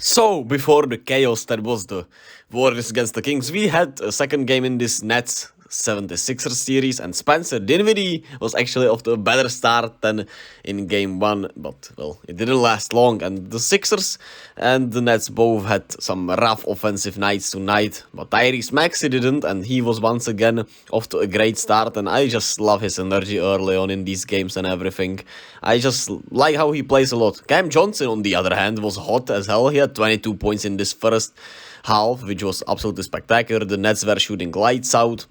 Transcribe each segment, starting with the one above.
So, before the chaos that was the Warriors against the Kings, we had a second game in this Nets 76ers series, and Spencer Dinwiddie was actually off to a better start than in game 1, but, well, it didn't last long, and the Sixers and the Nets both had some rough offensive nights tonight, but Tyrese Maxey didn't, and he was once again off to a great start, and I just love his energy early on in these games and everything. I just like how he plays a lot. Cam Johnson, on the other hand, was hot as hell. He had 22 points in this first half, which was absolutely spectacular. The Nets were shooting lights out.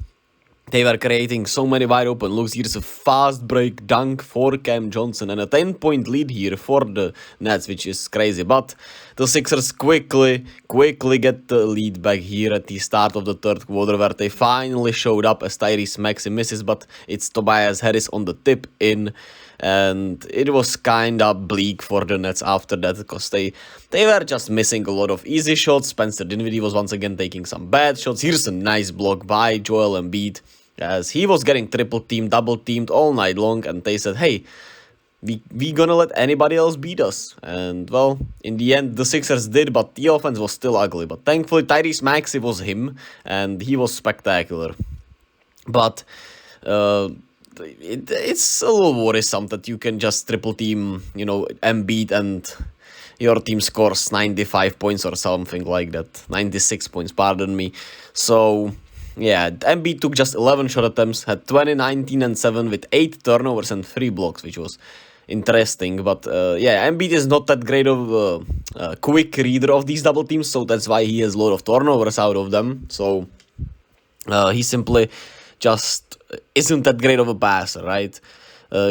They were creating so many wide open looks. Here's a fast break dunk for Cam Johnson and a 10-point lead here for the Nets, which is crazy. But the Sixers quickly get the lead back here at the start of the third quarter, where they finally showed up as Tyrese Maxey misses, but it's Tobias Harris on the tip in. And it was kinda bleak for the Nets after that, because they were just missing a lot of easy shots. Spencer Dinwiddie was once again taking some bad shots. Here's a nice block by Joel Embiid, as he was getting triple teamed, double teamed all night long, and they said, hey, we gonna let anybody else beat us. And, well, in the end the Sixers did, but the offense was still ugly. But thankfully Tyrese Maxey was him, and he was spectacular. But it's a little worrisome that you can just triple team, Embiid, and your team scores 95 points or something like that. 96 points, pardon me. So, yeah, Embiid took just 11 shot attempts, had 20, 19, and 7 with 8 turnovers and 3 blocks, which was interesting. But, yeah, Embiid is not that great of a quick reader of these double teams, so that's why he has a lot of turnovers out of them. So, he simply just isn't that great of a passer, right?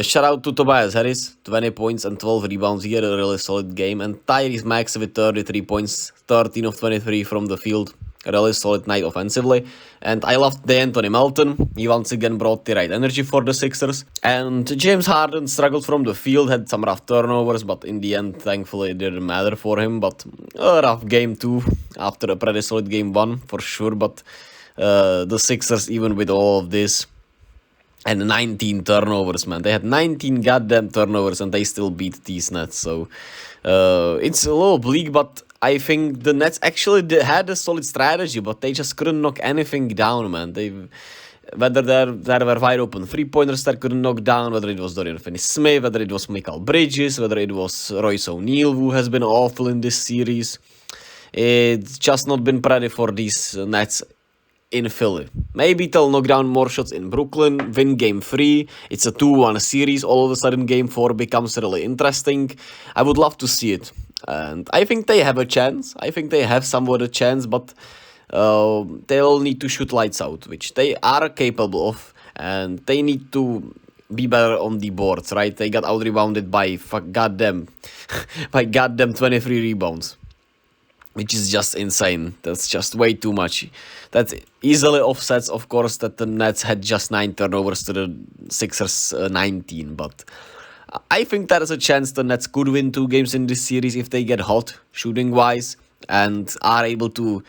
Shout out to Tobias Harris, 20 points and 12 rebounds. He had a really solid game. And Tyrese Maxey with 33 points, 13 of 23 from the field. A really solid night offensively. And I loved D'Anthony Melton. He once again brought the right energy for the Sixers. And James Harden struggled from the field, had some rough turnovers, but in the end, thankfully, it didn't matter for him. But a rough game too, after a pretty solid game 1, for sure. But the Sixers, even with all of this, and 19 turnovers, man. They had 19 goddamn turnovers, and they still beat these Nets. So it's a little bleak, but I think the Nets actually had a solid strategy, but they just couldn't knock anything down, man. Whether there were wide open three-pointers that couldn't knock down, whether it was Dorian Finney-Smith, whether it was Mikal Bridges, whether it was Royce O'Neal, who has been awful in this series. It's just not been pretty for these Nets in Philly. Maybe they'll knock down more shots in Brooklyn, win game 3. It's a 2-1 series. All of a sudden game 4 becomes really interesting. I would love to see it. And I think they have a chance. I think they have somewhat a chance, but they'll need to shoot lights out, which they are capable of. And they need to be better on the boards, right? They got out-rebounded by goddamn 23 rebounds. Which is just insane. That's just way too much. That easily offsets, of course, that the Nets had just 9 turnovers to the Sixers 19. But I think there is a chance the Nets could win 2 games in this series if they get hot, shooting-wise, and are able to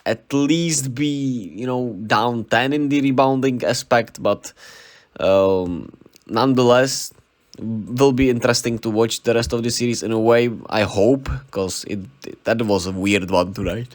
at least be, down 10 in the rebounding aspect. But nonetheless, will be interesting to watch the rest of the series in a way, I hope, because that was a weird one tonight.